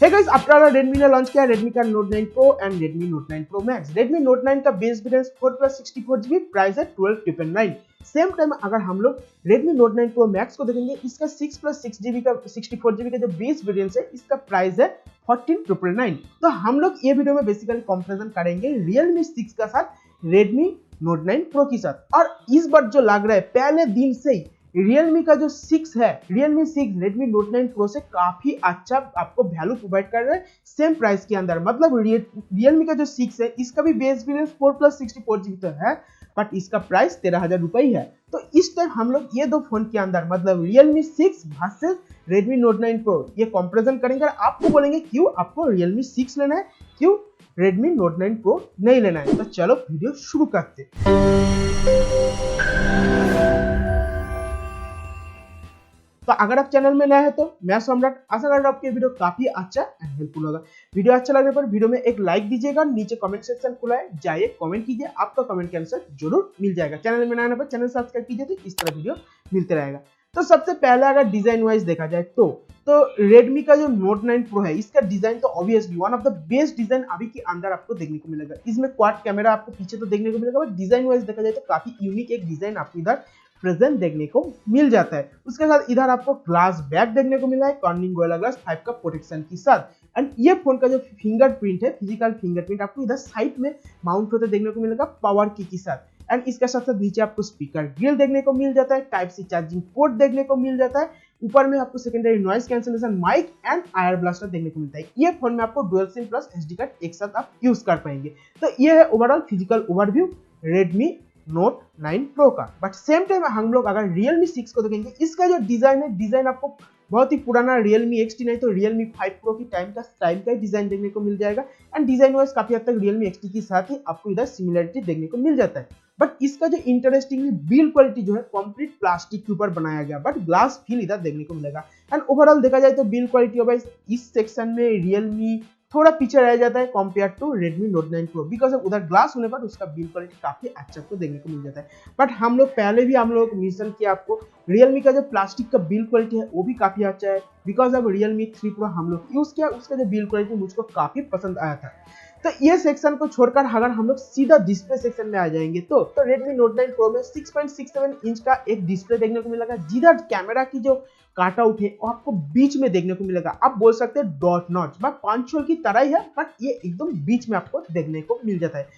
Hey guys, आपका Redmi ने launch किया Redmi का Note 9 Pro and Redmi Note 9 Pro Max। Redmi Note 9 का बेस वेरिएंट 4+64GB, प्राइस है 12,999। सेम टाइम अगर हम लोग Redmi Note 9 Pro Max को देखेंगे, इसका 6+6GB का 64GB का जो बेस वेरिएंट है, इसका प्राइस है 14,999। तो हम लोग ये वीडियो में बेसिकली कंपैरिजन करेंगे Realme 6 का साथ Redmi Note 9 Pro के साथ। और इस बार जो लग रहा है पहले दिन से ही Realme का जो 6 है, Realme 6 Redmi Note 9 Pro से काफी अच्छा आपको वैल्यू प्रोवाइड कर रहा है सेम प्राइस के अंदर। मतलब Realme का जो 6 है, इसका भी बेस वेरिएंट 4+64GB तो है, बट इसका प्राइस 13,000 रुपए ही है। तो इस टाइम हम लोग ये दो फोन के अंदर मतलब Realme 6 versus Redmi Note 9 Pro ये कंपैरिजन करेंगे और आपको बोलेंगे क्यों आपको Realme 6 लेना है, क्यों Redmi Note 9 Pro नहीं लेना है। तो चलो वीडियो शुरू करते हैं। तो अगर आप चैनल में नए हैं तो मैं सम्राट, आशा कर रहा हूं आपको ये वीडियो काफी अच्छा एंड हेल्पफुल होगा। वीडियो अच्छा लगने पर वीडियो में एक लाइक दीजिएगा, नीचे कमेंट सेक्शन खुला है, जाइए कमेंट कीजिए, आपका कमेंट के आंसर जरूर मिल जाएगा। चैनल में नए आने पर चैनल सब्सक्राइब कीजिए, तो इस तरह वीडियो मिलते रहेगा। तो सबसे पहले अगर डिजाइन वाइज देखा जाए तो Redmi का जो Note 9 Pro है, इसका डिजाइन तो obviously one of the best design अभी के अंदर आपको देखने को मिलेगा। इसमें क्वाड कैमरा आपको पीछे तो देखने को मिलेगा, बट डिजाइन वाइज देखा जाए तो काफी यूनिक एक डिजाइन आपको इधर प्रेजेंट देखने को मिल जाता है। उसके साथ इधर आपको ग्लास बैक देखने को मिला है कॉर्निंग गोरिल्ला ग्लास 5 का प्रोटेक्शन के साथ। एंड ये फोन का जो फिंगरप्रिंट है, फिजिकल फिंगरप्रिंट आपको इधर साइड में माउंट होते देखने को मिलेगा पावर की के साथ। एंड इसके साथ साथ नीचे आपको स्पीकर ग्रिल देखने को मिल जाता है, टाइप सी चार्जिंग पोर्ट देखने को मिल जाता है। ऊपर में आपको secondary noise cancellation mic and ear blaster देखने को मिलता है। ये फोन में आपको dual SIM plus SD card एक साथ आप यूज कर पाएंगे। तो ये है overall physical overview Redmi Note 9 Pro का। बट सेम टाइम हम लोग अगर Realme 6 को देखेंगे, इसका जो डिजाइन है, डिजाइन आपको बहुत ही पुराना Realme XT नहीं तो Realme 5 Pro की टाइम का डिजाइन देखने को मिल जाएगा। एंड डिजाइन वाइज काफी हद तक Realme XT के साथ ही आपको इधर सिमिलरिटी देखने को मिल जाता है। बट इसका जो इंटरेस्टिंगली बिल्ड क्वालिटी जो है कंप्लीट प्लास्टिक के ऊपर बनाया गया, बट ग्लास फील इधर देखने को मिलेगा। एंड ओवरऑल देखा जाए तो बिल्ड क्वालिटी वाइज इस सेक्शन में Realme थोड़ा पीछे रह जाता है compare to Redmi Note 9 Pro, because उधर ग्लास होने पर उसका बिल्ड क्वालिटी काफी अच्छा को देखने को मिल जाता है। बट हम लोग पहले भी हम लोग मिशन किया आपको Realme का जो प्लास्टिक का बिल्ड क्वालिटी है वो भी काफी अच्छा है, बिकॉज अब Realme 3 Pro हम लोग यूज किया, उसका जो बिल्ड क्वालिटी मुझको काफी पसंद आया था। तो ये सेक्शन को छोड़कर अगर हम लोग सीधा डिस्प्ले सेक्शन में आ जाएंगे तो Redmi Note 9 Pro में 6.67 इंच का एक डिस्प्ले देखने को मिलेगा, जिधर कैमरा की जो काट आउट है वो आपको बीच में देखने को मिलेगा। आप बोल सकते हैं डॉट नॉच बट पंचोल की तरह ही है, बट ये एकदम बीच में आपको देखने को मिल जाता है।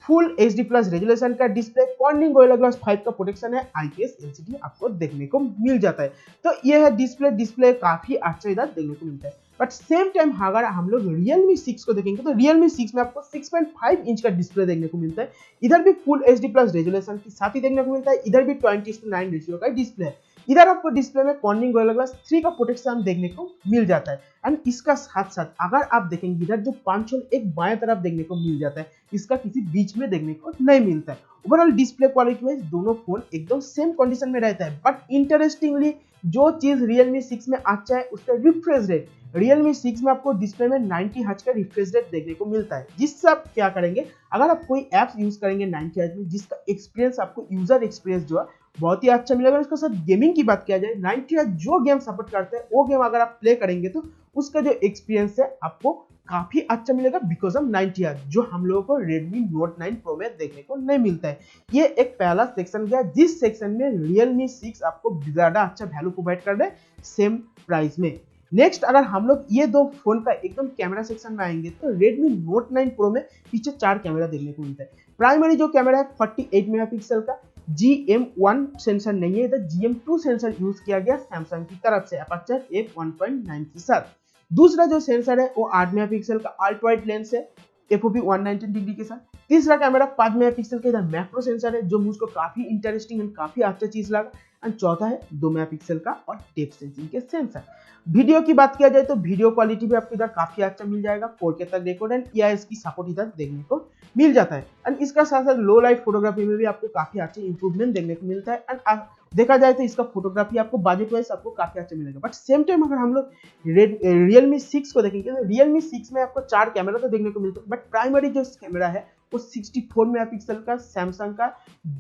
फुल HD प्लस रेजोल्यूशन का डिस्प्ले, कॉर्निंग गोरिल्ला ग्लास 5 का प्रोटेक्शन है, IPS LCD आपको देखने को मिल जाता है। तो ये है डिस्प्ले काफी अच्छा इधर देखने को मिलता है। बट सेम टाइम अगर हम लोग Realme 6 को देखेंगे तो Realme 6 में आपको 6.5 इंच का डिस्प्ले देखने को मिलता है। इधर भी फुल HD प्लस रेजोल्यूशन के साथ ही देखने को मिलता है, इधर भी 20:9 रेशियो का डिस्प्ले है। इधर आपको डिस्प्ले में कॉर्निंग गोरिल्ला ग्लास 3 का प्रोटेक्शन देखने को मिल जाता है। एंड इसका साथ साथ अगर आप देखेंगे इधर जो पंचोल एक बाएं तरफ देखने को मिल जाता है, इसका किसी बीच में देखने को नहीं मिलता है। ओवरऑल डिस्प्ले क्वालिटी वाइज दोनों फोन एकदम सेम कंडीशन में रहता है। बट इंटरेस्टिंगली जो चीज Realme 6 में अच्छा है उसका रिफ्रेश रेट। Realme 6 में आपको डिस्प्ले में 90 हर्ट्ज का रिफ्रेश रेट देखने को मिलता है, जिससे आप क्या करेंगे अगर आप कोई एप्स यूज करेंगे 90 हर्ट्ज में, जिसका एक्सपीरियंस आपको यूजर एक्सपीरियंस जो है बहुत ही अच्छा मिलेगा। इसके साथ गेमिंग की बात किया जाए, 90 हर्ट्ज जो गेम सपोर्ट करते हैं वो गेम अगर आप प्ले करेंगे तो उसका जो एक्सपीरियंस है आपको काफी अच्छा मिलेगा, बिकॉज ऑफ 90 हर्ट्ज जो हम लोगों को Redmi Note 9 Pro में देखने को नहीं मिलता है। ये एक पहला सेक्शन गया, जिस सेक्शन में Realme 6 आपको ज्यादा अच्छा वैल्यू प्रोवाइड कर रहे हैं सेम प्राइस में। नेक्स्ट अगर हम लोग ये दो फोन का एकदम कैमरा सेक्शन में आएंगे तो Redmi Note 9 Pro में पीछे 4 कैमरा देखने को मिलता है। प्राइमरी जो कैमरा है 48 मेगापिक्सल का, GM1 सेंसर नहीं है, इधर GM2 सेंसर यूज किया गया सैमसंग की तरफ से अपर्चर f1.9 के साथ। दूसरा जो सेंसर है वो 8 मेगापिक्सल का अल्ट्रा वाइड लेंस है FOV 119 डिग्री के साथ। तीसरा कैमरा 5 मेगापिक्सल का इधर मैक्रो सेंसर है, जो मुझको काफी इंटरेस्टिंग एंड काफी अच्छा चीज लगा। एंड चौथा है 2 मेगापिक्सल का और डेप्थ सेंसिंग के सेंसर। वीडियो की बात किया जाए तो वीडियो क्वालिटी भी आपको इधर काफी अच्छा मिल जाएगा, 4K तक रिकॉर्ड एंड EIS की सपोर्ट इधर देखने को मिल जाता है। एंड इसका साथ साथ लो लाइट फोटोग्राफी में भी आपको काफी अच्छे इंप्रूवमेंट देखने को मिलता है। एंड देखा जाए तो इसका फोटोग्राफी आपको बजट वाइज आपको काफी अच्छा मिलेगा। बट सेम टाइम अगर हम लोग Realme 6 को देखेंगे तो Realme 6 में आपको 4 कैमरा तो देखने को मिलता है, बट प्राइमरी जो कैमरा है वो 64 मेगापिक्सल का सैमसंग का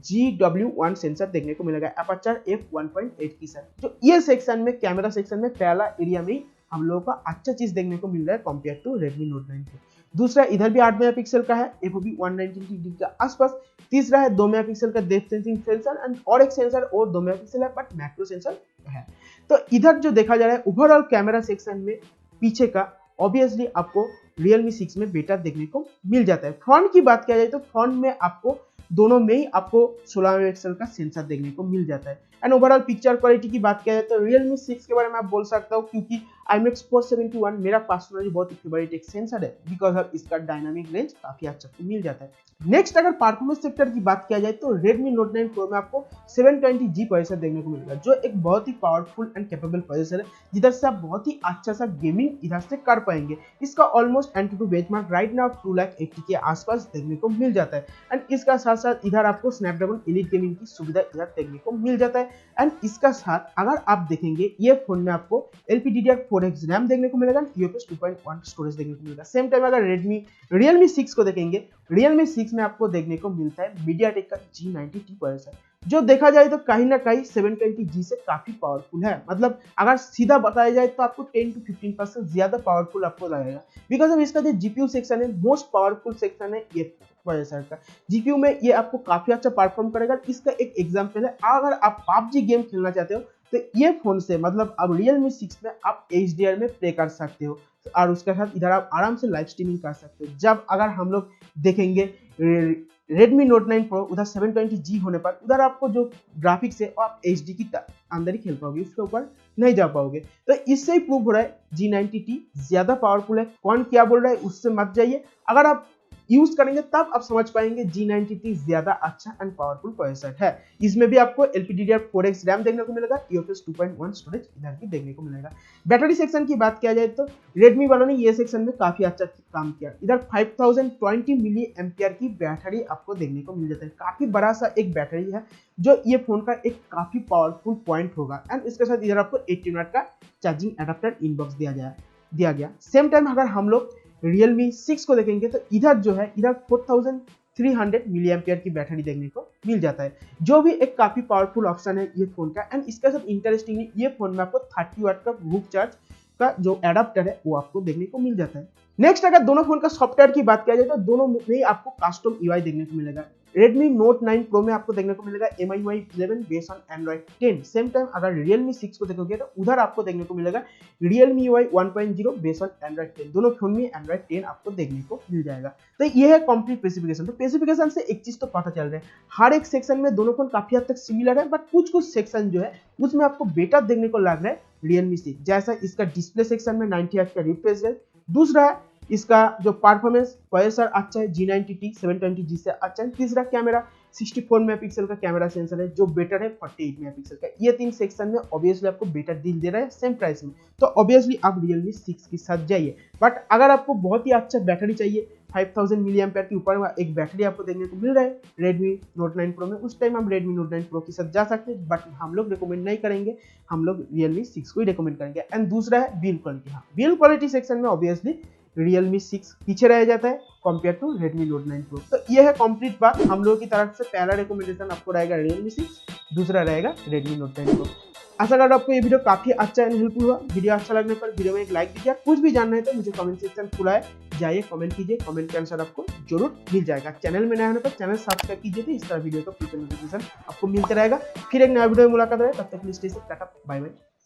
GW1 सेंसर देखने को मिलेगा अपर्चर f1.8 की साथ। जो ये सेक्शन में कैमरा सेक्शन में पहला एरिया में हम लोगों को अच्छा चीज देखने को मिल रहा है compare to Redmi Note 9 Pro। दूसरा इधर भी 8 मेगापिक्सल का है, FOV 119 डिग्री के आसपास। तीसरा है 2 मेगापिक्सल का डेप्थ सेंसिंग सेंसर एंड और एक सेंसर और 2 मेगापिक्सल है बट मैक्रो सेंसर है। तो इधर जो देखा जा रहा है ओवरऑल कैमरा सेक्शन में पीछे का ऑब्वियसली आपको Realme 6 में बेटर देखने को मिल जाता है। फ्रंट की बात किया जाए तो फ्रंट में आपको दोनों में ही आपको 16 मेगापिक्सल का सेंसर देखने को मिल जाता है। एंड ओवरऑल पिक्चर क्वालिटी की बात किया जाए तो Realme 6 के बारे में आप बोल सकता हूँ क्योंकि IMX 471 मेरा पर्सनली बहुत ही फेवरेट एक सेंसर है बिकॉज ऑफ इसका डायनामिक रेंज काफी अच्छा तो मिल जाता है। नेक्स्ट अगर परफॉर्मेंस सेक्टर की बात किया जाए तो Redmi Note 9 Pro में आपको 720G प्रोसेसर देखने को मिलेगा जो एक बहुत ही पावरफुल एंड कैपेबल प्रोसेसर है जिधर से आप बहुत ही अच्छा सा गेमिंग इधर से कर पाएंगे। इसका almost AnTuTu benchmark right now 280 के आसपास देखने को मिल जाता है। एंड इसका साथ साथ इधर आपको स्नैपड्रैगन एलीट गेमिंग की सुविधा इधर देखने को मिल जाता है। एंड इसका साथ अगर आप देखेंगे ये फोन में आपको LPDDR4X रैम देखने को मिलेगा, UFS 2.1 स्टोरेज देखने को मिलेगा। सेम टाइम अगर Realme 6 को देखेंगे, Realme 6 में आपको देखने को मिलता है MediaTek का G90T प्रोसेसर जो देखा जाए तो कहीं ना कहीं 720G से काफी पावरफुल है। मतलब अगर सीधा बताया जाए तो आपको 10 to 15% ज्यादा पावरफुल आपको लगेगा बिकॉज ऑफ इसका जो GPU सेक्शन है मोस्ट पावरफुल सेक्शन है ये प्रोसेसर का। GPU में ये आपको काफी अच्छा परफॉर्म करेगा। इसका एक एग्जांपल है, अगर आप PUBG गेम खेलना चाहते हो तो ये फोन से मतलब अब Realme 6 में आप HDR में प्ले कर सकते हो और उसके साथ इधर आप आराम से लाइव स्ट्रीमिंग कर सकते हो। जब अगर हम लोग देखेंगे Redmi Note 9 Pro उधर 720G होने पर उधर आपको जो ग्राफिक्स है आप HD की अंदर ही खेल पाओगे, उसके ऊपर नहीं जा पाओगे। तो इससे ही प्रूव हो रहा है G90T ज्यादा पावरफुल है। कौन क्या बोल रहा है उससे मत जाइए, अगर आप यूज करेंगे तब आप समझ पाएंगे G90T ज्यादा अच्छा एंड पावरफुल प्रोसेसर है। इसमें भी आपको LPDDR4X रैम देखने को मिलेगा, UFS 2.1 स्टोरेज इधर भी देखने को मिलेगा। बैटरी सेक्शन की बात किया जाए तो Redmi वालों ने ये सेक्शन में काफी अच्छा काम किया। इधर 5020 मिली एम्पियर की बैटरी आपको देखने को मिल जाता है। काफी बड़ा सा एक बैटरी है जो ये फोन का एक काफी पावरफुल पॉइंट होगा। एंड इसके साथ इधर आपको 18 वाट का चार्जिंग एडाप्टर इनबॉक्स दिया गया। सेम टाइम अगर हम लोग Realme 6 को देखेंगे तो इधर जो है इधर 4300 मिली एम्पियर की बैटरी देखने को मिल जाता है जो भी एक काफी पावरफुल ऑप्शन है ये फोन का। एंड इसके साथ इंटरेस्टिंगली ये फोन में आपको 30 वाट का वूक चार्ज का जो एडाप्टर है वो आपको देखने को मिल जाता है। नेक्स्ट अगर दोनों फोन का सॉफ्टवेयर की बात किया जाए तो दोनों में आपको कस्टम UI देखने को मिलेगा। Redmi Note 9 Pro में आपको देखने को मिलेगा MIUI 11 based on Android 10। Same time अगर Realme 6 को देखोगे तो उधर आपको देखने को मिलेगा Realme UI 1.0 based on Android 10। दोनों फोन में Android 10 आपको देखने को मिल जाएगा। तो ये है कंप्लीट स्पेसिफिकेशन। तो स्पेसिफिकेशन से एक चीज तो पता चल रहा है, हर एक सेक्शन में दोनों फोन काफी हद तक सिमिलर है बट कुछ सेक्शन जो है उसमें आपको बेटर देखने को लग रहा है Realme 6। जैसा इसका डिस्प्ले सेक्शन में 90 हर्ट्ज का रिफ्रेश रेट, दूसरा है इसका जो परफॉर्मेंस प्रोसेसर अच्छा है G90T 720G से अच्छा है, तीसरा कैमरा 64 मेगापिक्सल का कैमरा सेंसर है जो बेटर है 48 मेगापिक्सल का। ये तीन सेक्शन में ऑब्वियसली आपको बेटर डील दे रहा है सेम प्राइस में, तो ऑब्वियसली आप Realme 6 के साथ जाइए। बट अगर आपको बहुत ही अच्छा बैटरी चाहिए 5000 मिली एम्पियर के ऊपर एक बैटरी आपको देखने को मिल रहा है Redmi Note 9 Pro में, उस टाइम हम Redmi Note 9 Pro के साथ जा सकते हैं बट हम लोग रिकमेंड नहीं करेंगे, हम लोग Realme 6 को ही रिकमेंड करेंगे। एंड दूसरा है बिल्ड क्वालिटी। हाँ, बिल्ड क्वालिटी सेक्शन में ऑब्वियसली Realme 6 पीछे रह जाता है compare to Redmi Note 9 Pro। तो ये है कंप्लीट बात हम लोगों की तरफ से। पहला रिकमेंडेशन आपको रहेगा Realme 6, दूसरा रहेगा Redmi Note 9 Pro। आशा करता हूं आपको ये वीडियो काफी अच्छा एंड हेल्पफुल हुआ। वीडियो अच्छा लगने पर वीडियो में एक लाइक दीजिए। कुछ भी जानना है तो मुझे कमेंट सेक्शन खुला है, जाइए कमेंट कीजिए, कमेंट के आंसर आपको जरूर मिल जाएगा। चैनल में नया होने पर चैनल सब्सक्राइब कीजिए तो इस तरह वीडियो का फ्यूचर नोटिफिकेशन आपको मिलता रहेगा। फिर एक नया वीडियो में मुलाकात है, तब तक के लिए stay safe, tata bye bye.